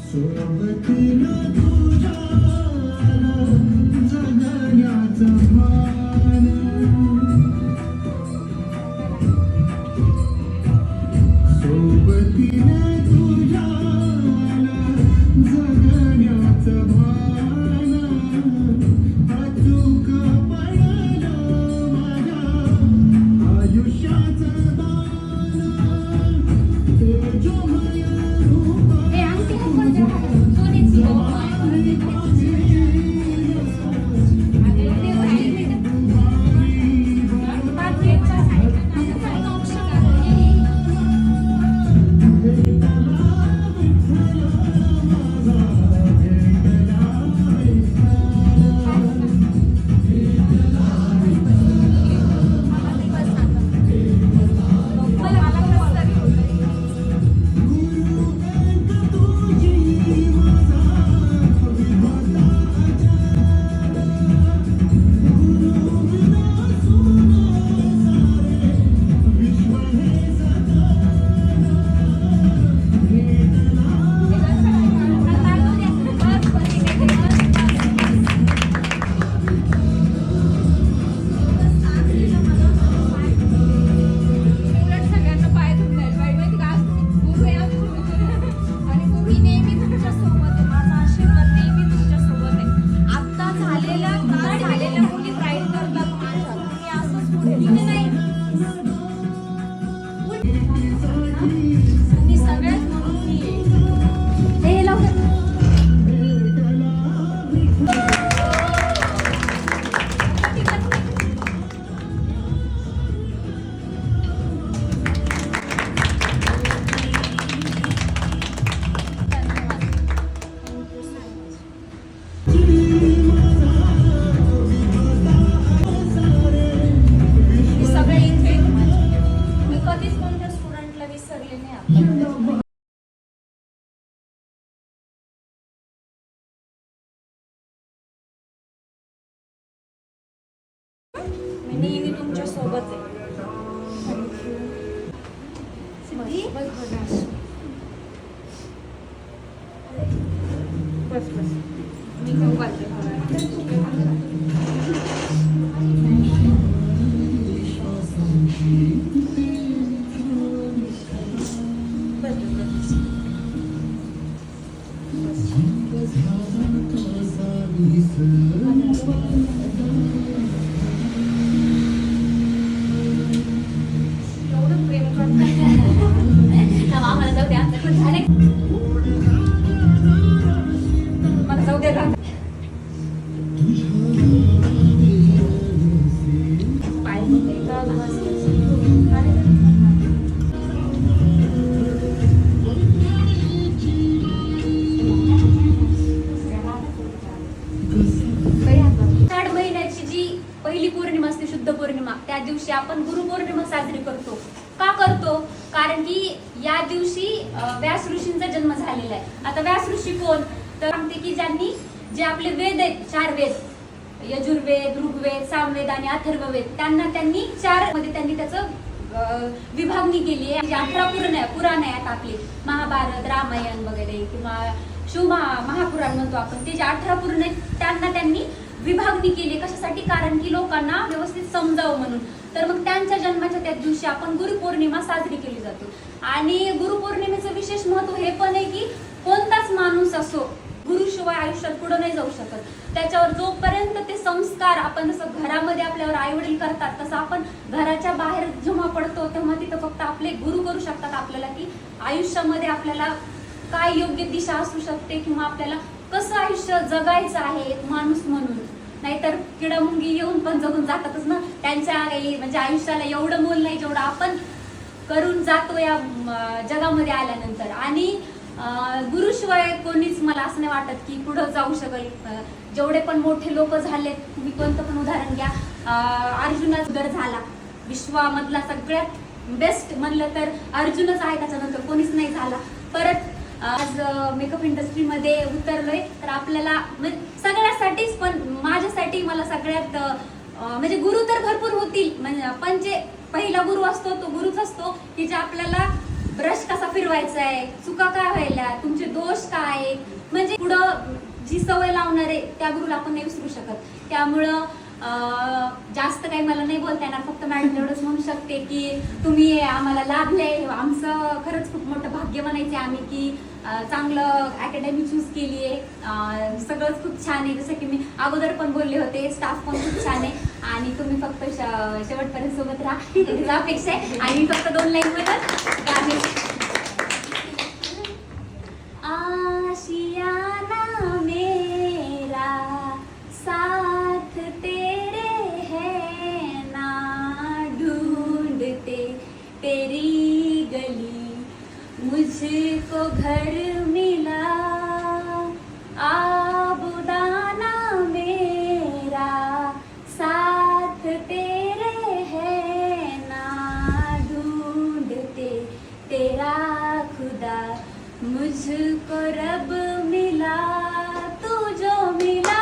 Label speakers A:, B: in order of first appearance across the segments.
A: सोबतीनं तुझ्या जगण्याचं भान सोबतीनं तुझ्या जगण्याचं भान अचूक पडलं माझ्या आयुष्याचं दान तेजोमय रूप
B: मी नेहमी तुमच्या सोबत आहे. बस बस मी घेऊ घालते.
C: पहिली पौर्णिमा असते, शुद्ध पौर्णिमा, त्या दिवशी आपण गुरुपौर्णिमा साजरी करतो. का करतो? कारण की या दिवशी व्यास ऋषींचा जन्म झालेला आहे. आता व्यास ऋषी कोण? तर सांगते की ज्यांनी जे आपले वेद आहेत, 4 वेद, यजुर्वेद, ऋग्वेद, सामवेद आणि अथर्ववेद, त्यांनी 4 मध्ये त्यांनी त्याचं विभागणी केली आहे. 18 पुराण आहेत आपले, महाभारत, रामायण वगैरे किंवा महापुराण म्हणतो आपण, ते जे 18 पुराण आहेत त्यांनी विभागणी केली. कशासाठी? कारण की लोकांना व्यवस्थित समजावं म्हणून. तर मग त्यांच्या जन्माच्या त्या दिवशी आपण गुरुपौर्णिमा साजरी केली जातो. आणि गुरुपौर्णिमेचं विशेष महत्व हे पण आहे की कोणताच माणूस असो, गुरुशिवाय आयुष्यात पुढे नाही जाऊ शकत. त्याच्यावर जोपर्यंत ते संस्कार आपण जसं घरामध्ये आपल्यावर आई वडील करतात, तसं आपण घराच्या बाहेर जेव्हा पडतो तेव्हा तिथं फक्त आपले गुरु करू शकतात आपल्याला की आयुष्यामध्ये आपल्याला काय योग्य दिशा असू शकते किंवा आपल्याला कसं आयुष्य जगायचं आहे एक माणूस म्हणून. नाहीतर किडामुंगी येऊन पण जगून जातातच ना. त्यांच्या म्हणजे आयुष्याला एवढं मोल नाही जेवढं आपण करून जातो या जगामध्ये आल्यानंतर. आणि गुरुशिवाय कोणीच मला असं नाही वाटत की पुढं जाऊ शकेल. जेवढे पण मोठे लोक झाले, तुम्ही कोणतं पण उदाहरण घ्या, अर्जुनच गड झाला, विश्वामधला सगळ्यात बेस्ट म्हणलं तर अर्जुनच आहे, त्याच्यानंतर कोणीच नाही झाला. परत आज मेकअप इंडस्ट्रीमध्ये उतरलोय तर आपल्याला सगळ्यासाठीच, पण माझ्यासाठी मला सगळ्यात म्हणजे गुरु तर भरपूर होतील, पण जे पहिला गुरु असतो तो गुरुच असतो की जे आपल्याला ब्रश कसा फिरवायचा आहे, चुका काय व्हायला, तुमचे दोष काय, जी सवय लावणार आहे त्या गुरुला आपण नाही विसरू शकत. त्यामुळं जास्त काही मला नाही बोलता येणार, फक्त मॅडम एवढंच म्हणू शकते की तुम्ही आम्हाला लाभले. आमचं खरंच खूप मोठं भाग्य म्हणायचे आम्ही की चांगलं अकॅडमी चूज केली आहे. सगळंच खूप छान आहे. जसं की मी अगोदर पण बोलले होते, स्टाफ पण खूप छान आहे आणि तुम्ही फक्त शेवटपर्यंत सोबत राहा हीच अपेक्षा आहे. आणि मी फक्त 2 लाईन मधून गाणे आशियाना मेरा साथ तेरे है ना, ढूंढते तेरी गली मुझको घर मिला, आबुदाना मेरा साथ तेरे है ना, ढूंढते तेरा खुदा मुझको रब मिला, तू जो मिला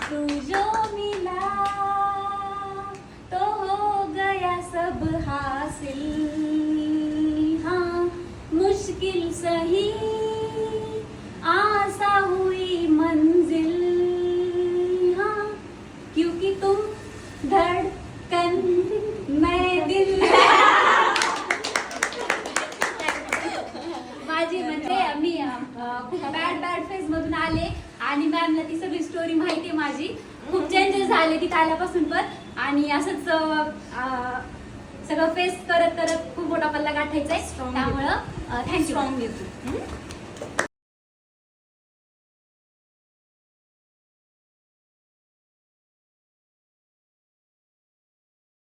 C: तू जो मिला तो हो गया सब हासिल, हाँ मुश्किल सही आसा हुई मंजिल, हाँ क्योंकि तुम धड़कन मैं दिल. माझी म्हणजे मी बॅड फेज मधून आले आणि मॅमला ती सगळी स्टोरी माहिती आहे माझी. खूप चेंजेस झाले तिथे आल्यापासून पण, आणि असंच सगळं फेस करत करत खूप मोठा पल्ला गाठायचा आहे. त्यामुळं थँक्यू.